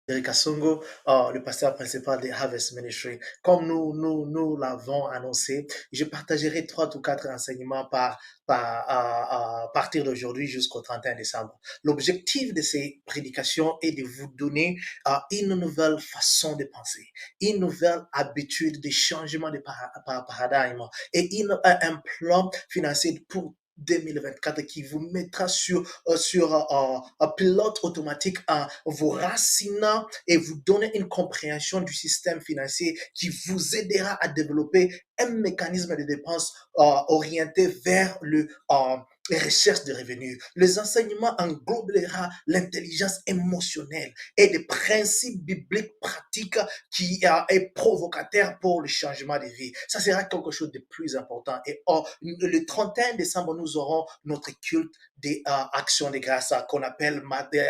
Eric Assongo, le pasteur principal de Harvest Ministry. Comme nous l'avons annoncé, je partagerai 3 ou 4 enseignements à partir d'aujourd'hui jusqu'au 31 décembre. L'objectif de ces prédications est de vous donner une nouvelle façon de penser, une nouvelle habitude de changement de paradigme et un plan financier pour 2024 qui vous mettra sur un pilote automatique en vous racinant et vous donner une compréhension du système financier qui vous aidera à développer un mécanisme de dépenses orienté vers les recherches de revenus. Les enseignements englobera l'intelligence émotionnelle et des principes bibliques pratiques qui est provocateur pour le changement de vie. Ça sera quelque chose de plus important. Et le 31 décembre, nous aurons notre culte des actions de grâce qu'on appelle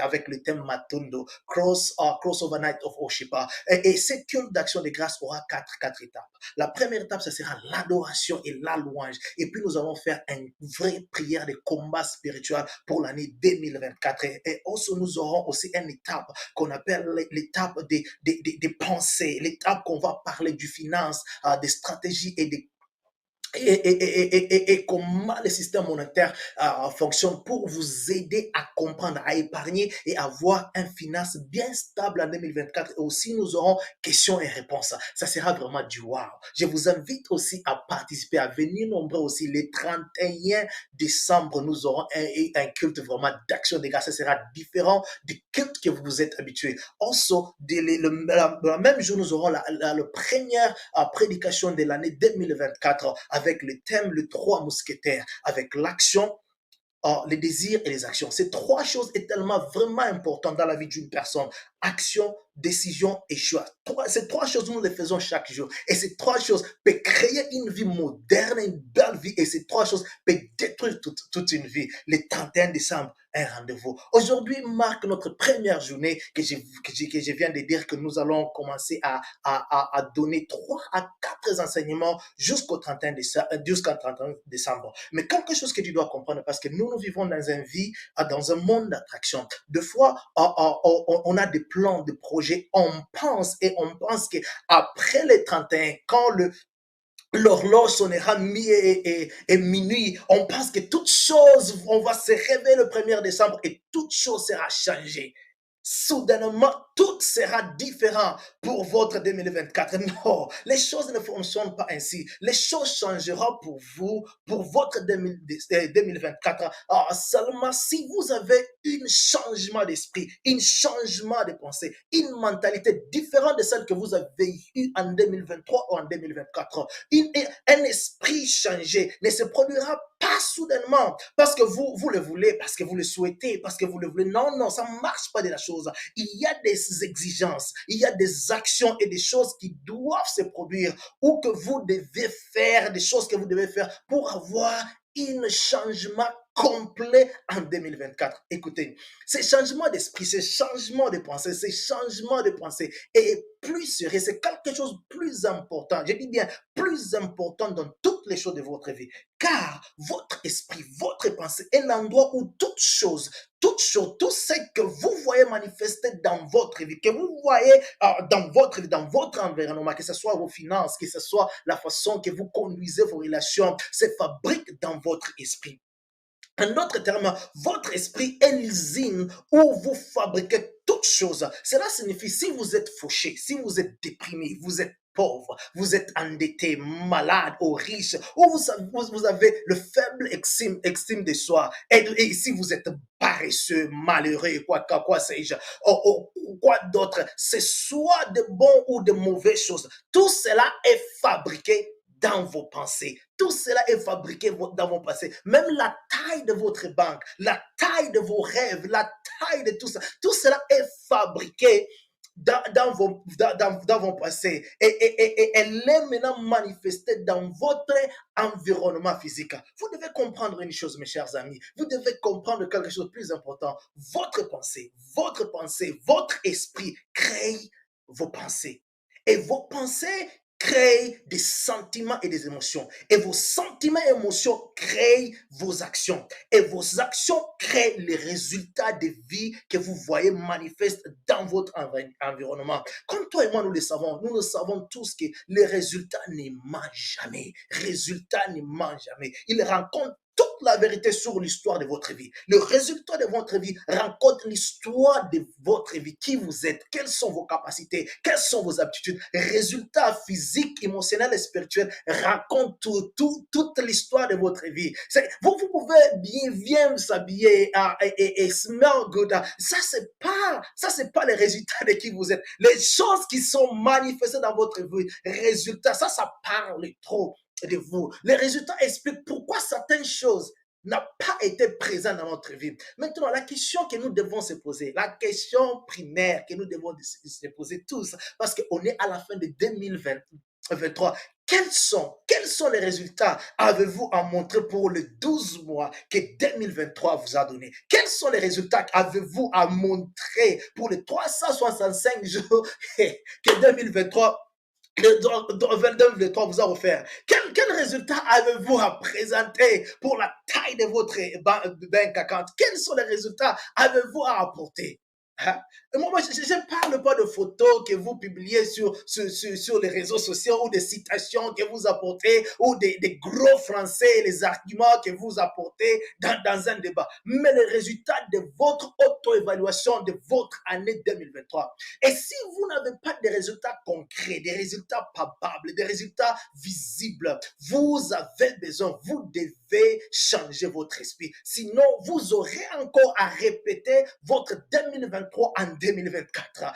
avec le thème Matundo, Crossover Night of Worship. Et cette culte d'action de grâce aura quatre étapes. La première étape, ce sera l'adoration et la louange. Et puis, nous allons faire une vraie prière de combat spirituel pour l'année 2024. Et aussi, nous aurons aussi une étape qu'on appelle l'étape des pensées, l'étape qu'on va parler du finance, des stratégies et comment le système monétaire fonctionne pour vous aider à comprendre, à épargner et avoir un finance bien stable en 2024. Et aussi, nous aurons questions et réponses. Ça sera vraiment du wow. Je vous invite aussi à participer, à venir nombreux aussi. Le 31 décembre, nous aurons un culte vraiment d'action de grâce. Ça sera différent du culte que vous vous êtes habitués. Also, le même jour, nous aurons la première prédication de l'année 2024 avec le thème les 3 mousquetaires, avec l'action, les désirs et les actions. Ces 3 choses est tellement vraiment importantes dans la vie d'une personne. Action, décision et choix. Ces 3 choses, nous les faisons chaque jour. Et ces 3 choses peuvent créer une vie moderne, une belle vie. Et ces 3 choses peuvent détruire toute une vie. Le 31 décembre, un rendez-vous. Aujourd'hui marque notre première journée que je viens de dire que nous allons commencer à donner 3 à 4 enseignements jusqu'au 31 décembre. Mais quelque chose que tu dois comprendre, parce que nous vivons dans un monde d'attraction. Des fois, on a des plans, des projets, on pense qu'après les 31, quand l'horloge sonnera et minuit, on pense que toute chose, on va se réveiller le 1er décembre et toute chose sera changée. Soudainement, tout sera différent pour votre 2024. Non, les choses ne fonctionnent pas ainsi. Les choses changeront pour vous, pour votre 2024. Seulement si vous avez un changement d'esprit, un changement de pensée, une mentalité différente de celle que vous avez eue en 2023 ou en 2024. Un esprit changé ne se produira pas soudainement parce que vous le voulez, parce que vous le souhaitez, parce que vous le voulez. Non, non, ça ne marche pas de la chose. Il y a des exigences, il y a des actions et des choses qui doivent se produire ou que vous devez faire, des choses que vous devez faire pour avoir un changement complet en 2024. Écoutez, ces changements d'esprit, ces changements de pensée, est plus sérieux, c'est quelque chose de plus important. Je dis bien plus important dans toutes les choses de votre vie. Car votre esprit, votre pensée est l'endroit où toute chose, tout ce que vous voyez manifester dans votre vie, que vous voyez dans votre vie, dans votre environnement, que ce soit vos finances, que ce soit la façon que vous conduisez vos relations, se fabrique dans votre esprit. En d'autres termes, votre esprit est l'usine où vous fabriquez toutes choses. Cela signifie si vous êtes fauché, si vous êtes déprimé, vous êtes pauvre, vous êtes endetté, malade ou riche, ou vous avez le faible estime de soi, et si vous êtes paresseux, malheureux, quoi sais-je, ou quoi d'autre, c'est soit de bons ou de mauvaises choses. Tout cela est fabriqué dans vos pensées. Tout cela est fabriqué dans vos pensées. Même la taille de votre banque, la taille de vos rêves, la taille de tout cela est fabriqué dans vos pensées. Et elle est maintenant manifestée dans votre environnement physique. Vous devez comprendre une chose, mes chers amis. Vous devez comprendre quelque chose de plus important. Votre pensée, votre esprit crée vos pensées. Et vos pensées créent des sentiments et des émotions. Et vos sentiments et émotions créent vos actions. Et vos actions créent les résultats de vie que vous voyez manifestes dans votre environnement. Comme toi et moi, nous le savons tous que les résultats ne mentent jamais. Résultats ne mentent jamais. Ils rencontrent toute la vérité sur l'histoire de votre vie. Le résultat de votre vie rencontre l'histoire de votre vie. Qui vous êtes, quelles sont vos capacités, quelles sont vos aptitudes. Résultats physiques, émotionnels et spirituels rencontrent toute l'histoire de votre vie. Vous pouvez bien vous habiller et smell good. Ça, c'est pas les résultats de qui vous êtes. Les choses qui sont manifestées dans votre vie, résultats, ça parle trop de vous. Les résultats expliquent pourquoi certaines choses n'ont pas été présentes dans notre vie. Maintenant, la question que nous devons se poser, la question primaire que nous devons se poser tous, parce qu'on est à la fin de 2023, quels sont les résultats avez-vous à montrer pour les 12 mois que 2023 vous a donné? Quels sont les résultats avez-vous à montrer pour les 365 jours que 2023 le 2023 vous a offert? Quel résultat avez-vous à présenter pour la taille de votre bank account? Quels sont les résultats avez-vous à apporter? Hein? Moi, je ne parle pas de photos que vous publiez sur les réseaux sociaux ou des citations que vous apportez ou des gros français, les arguments que vous apportez dans un débat, mais les résultats de votre auto-évaluation de votre année 2023. Et si vous n'avez pas de résultats concrets, des résultats palpables, des résultats visibles, vous avez besoin, vous devez changer votre esprit. Sinon, vous aurez encore à répéter votre 2023 en 2024.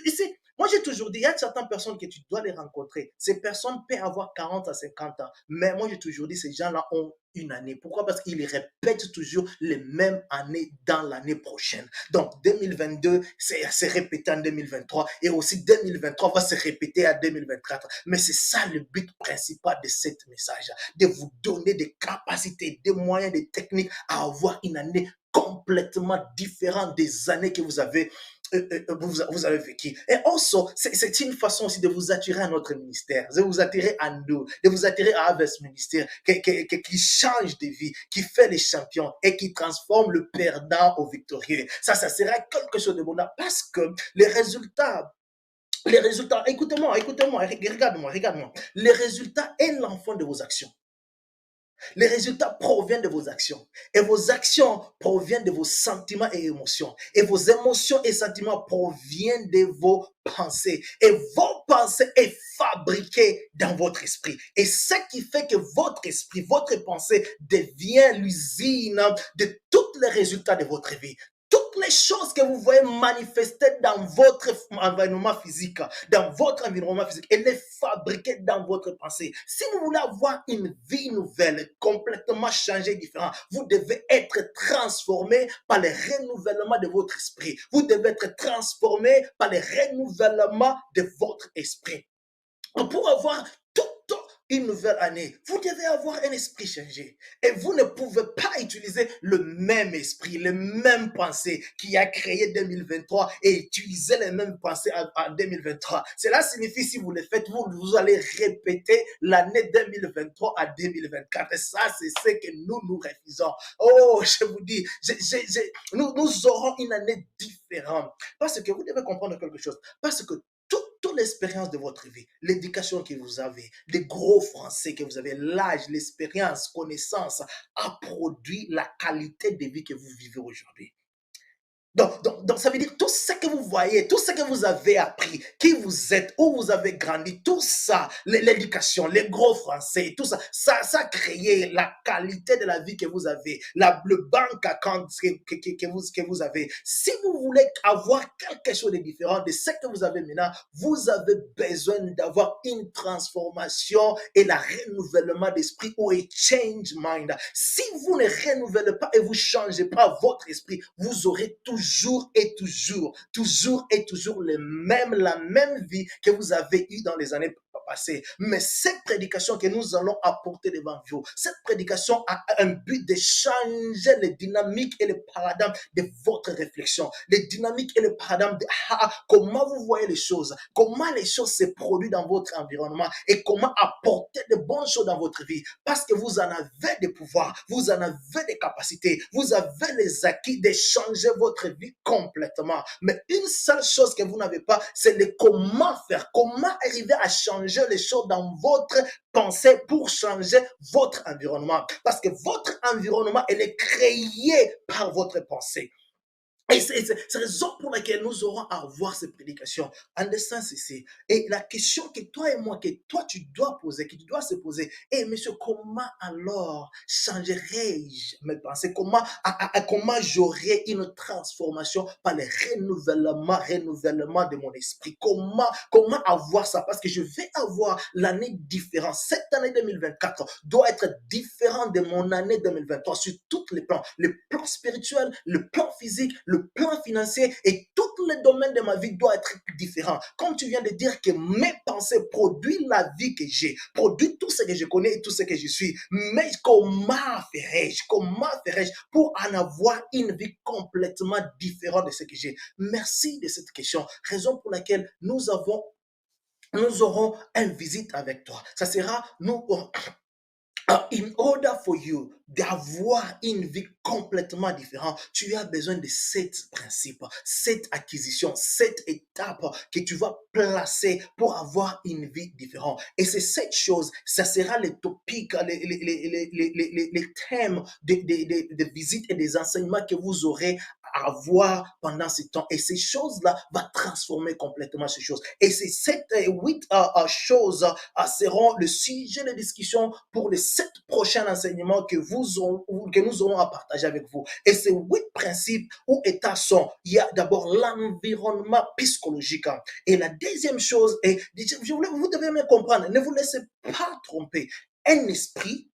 Ici, moi, j'ai toujours dit, il y a certaines personnes que tu dois les rencontrer. Ces personnes peuvent avoir 40 à 50 ans. Mais moi, j'ai toujours dit, ces gens-là ont une année. Pourquoi? Parce qu'ils répètent toujours les mêmes années dans l'année prochaine. Donc, 2022, c'est répété en 2023 et aussi 2023 va se répéter en 2024. Mais c'est ça le but principal de ce message, de vous donner des capacités, des moyens, des techniques à avoir une année complètement différente des années que vous avez vécu. Et also, c'est une façon aussi de vous attirer à notre ministère, de vous attirer à nous, de vous attirer à Harvest Ministère, qui change de vie, qui fait les champions et qui transforme le perdant au victorieux. Ça sera quelque chose de bon parce que les résultats, écoutez-moi, regarde-moi. Les résultats est l'enfant de vos actions. Les résultats proviennent de vos actions. Et vos actions proviennent de vos sentiments et émotions. Et vos émotions et sentiments proviennent de vos pensées. Et vos pensées sont fabriquées dans votre esprit. Et ce qui fait que votre esprit, votre pensée devient l'usine de tous les résultats de votre vie. Toutes les choses que vous voyez manifester dans votre environnement physique, elle est fabriquée dans votre pensée. Si vous voulez avoir une vie nouvelle, complètement changée, différente, vous devez être transformé par le renouvellement de votre esprit. Vous devez être transformé par le renouvellement de votre esprit. Pour avoir toute une nouvelle année, vous devez avoir un esprit changé. Et vous ne pouvez pas utiliser le même esprit, les mêmes pensées qui a créé 2023 et utiliser les mêmes pensées en 2023. Cela signifie, si vous le faites, vous allez répéter l'année 2023 à 2024. Et ça, c'est ce que nous refusons. Oh, je vous dis, nous aurons une année différente. Parce que vous devez comprendre quelque chose. Parce que toute l'expérience de votre vie, l'éducation que vous avez, les gros français que vous avez, l'âge, l'expérience, connaissance, a produit la qualité de vie que vous vivez aujourd'hui. Donc, ça veut dire tout ce que vous voyez, tout ce que vous avez appris, qui vous êtes, où vous avez grandi, tout ça, l'éducation, les gros français, tout ça, ça a créé la qualité de la vie que vous avez, le bank account que vous avez. Si vous voulez avoir quelque chose de différent de ce que vous avez maintenant, vous avez besoin d'avoir une transformation et le renouvellement d'esprit ou un change mind. Si vous ne renouvelez pas et vous ne changez pas votre esprit, vous aurez toujours la même vie que vous avez eue dans les années passé. Mais cette prédication que nous allons apporter devant vous, cette prédication a un but de changer les dynamiques et les paradigmes de votre réflexion, les dynamiques et les paradigmes de comment vous voyez les choses, comment les choses se produisent dans votre environnement et comment apporter de bonnes choses dans votre vie. Parce que vous en avez des pouvoirs, vous en avez des capacités, vous avez les acquis de changer votre vie complètement. Mais une seule chose que vous n'avez pas, c'est le comment faire, comment arriver à changer les choses dans votre pensée pour changer votre environnement. Parce que votre environnement, elle est créé par votre pensée. Et c'est la raison pour laquelle nous aurons à avoir ces prédications. Understand ceci. Et la question que toi et moi, que toi tu dois poser, que tu dois se poser, et monsieur, comment alors changerai-je mes pensées? Comment j'aurai une transformation par le renouvellement de mon esprit? Comment avoir ça? Parce que je vais avoir l'année différente. Cette année 2024 doit être différente de mon année 2023 sur tous les plans. Le plan spirituel, le plan physique, le plan financier et tous les domaines de ma vie doivent être différents. Comme tu viens de dire que mes pensées produisent la vie que j'ai, produisent tout ce que je connais et tout ce que je suis. Mais comment ferais-je pour en avoir une vie complètement différente de ce que j'ai? Merci de cette question. Raison pour laquelle nous aurons une visite avec toi. Ça sera, in order for you d'avoir une vie complètement différente, tu as besoin de 7 principes, 7 acquisitions, 7 étapes que tu vas placer pour avoir une vie différente. Et ces 7 choses, ça sera les topics, les thèmes de visites et des enseignements que vous aurez à avoir pendant ce temps. Et ces choses-là vont transformer complètement ces choses. Et ces 8 choses seront le sujet de discussion pour les 7 prochains enseignements que nous aurons à partager avec vous. Et ces 8 principes ou états sont, il y a d'abord l'environnement psychologique. Et la deuxième chose, et vous devez me comprendre, ne vous laissez pas tromper. Un esprit,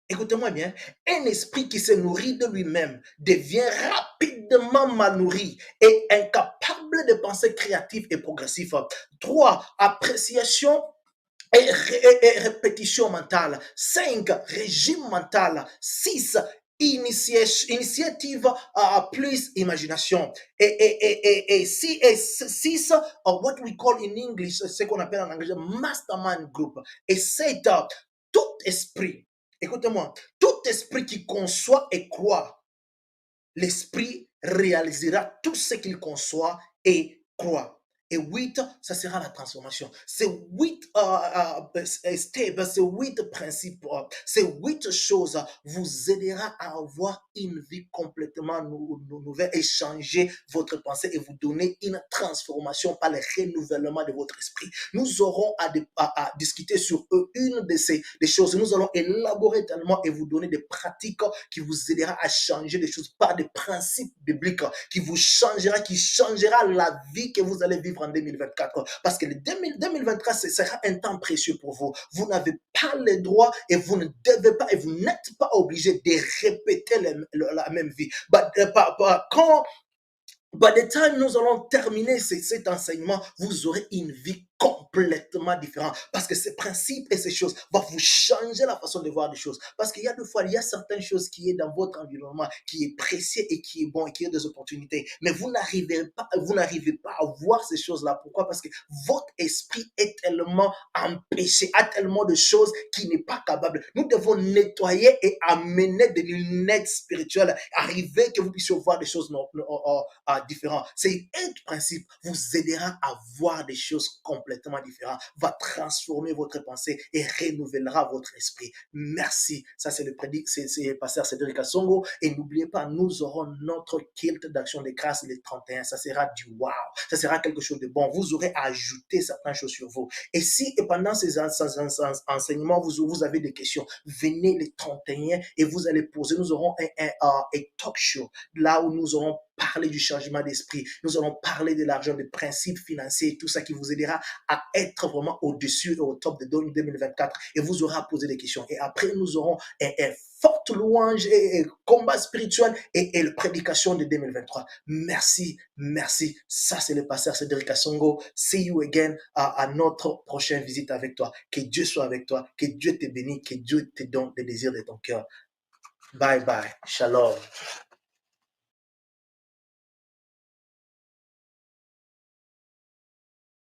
écoutez-moi bien, un esprit qui se nourrit de lui-même devient rapidement mal nourri et incapable de penser créatif et progressif. 3. Appréciation et répétition mentale. 5. Régime mental. 6. Initiative plus imagination. Et 6, what we call in English, ce qu'on appelle en anglais mastermind group. Et 7. Tout esprit, écoutez-moi, tout esprit qui conçoit et croit, l'esprit réalisera tout ce qu'il conçoit et croit. Et 8, ça sera la transformation. Ces 8 steps, ces 8 principes, ces 8 choses vous aidera à avoir une vie complètement nouvelle et changer votre pensée et vous donner une transformation par le renouvellement de votre esprit. Nous aurons à discuter sur une de ces choses. Nous allons élaborer tellement et vous donner des pratiques qui vous aidera à changer des choses par des principes bibliques qui changera la vie que vous allez vivre en 2024. Parce que le 2023, ce sera un temps précieux pour vous. Vous n'avez pas le droit et vous ne devez pas et vous n'êtes pas obligé de répéter la même vie. Quand by the time nous allons terminer cet enseignement, vous aurez une vie complètement différente. Parce que ces principes et ces choses vont vous changer la façon de voir les choses. Parce qu'il y a des fois, il y a certaines choses qui est dans votre environnement, qui est précieux et qui est bon et qui a des opportunités. Mais vous n'arrivez pas à voir ces choses-là. Pourquoi? Parce que votre esprit est tellement empêché, a tellement de choses qui n'est pas capable. Nous devons nettoyer et amener des lunettes spirituelles, arriver que vous puissiez voir des choses différentes. C'est un principe vous aidera à voir des choses complètement différentes, va transformer votre pensée et renouvellera votre esprit. Merci. Ça, c'est le pasteur Cédric Assongo. Et n'oubliez pas, nous aurons notre culte d'action de grâce le 31. Ça sera du wow. Ça sera quelque chose de bon. Vous aurez à ajouter certaines choses sur vous. Et si pendant ces enseignements, vous avez des questions, venez le 31 et vous allez poser. Nous aurons un talk show là où nous aurons parler du changement d'esprit. Nous allons parler de l'argent, des principes financiers, tout ça qui vous aidera à être vraiment au-dessus et au top de 2024. Et vous aurez à poser des questions. Et après, nous aurons un forte louange et combat spirituel et la prédication de 2023. Merci, merci. Ça, c'est le pasteur Cédric Assongo. See you again à notre prochaine visite avec toi. Que Dieu soit avec toi, que Dieu te bénisse, que Dieu te donne les désirs de ton cœur. Bye bye. Shalom.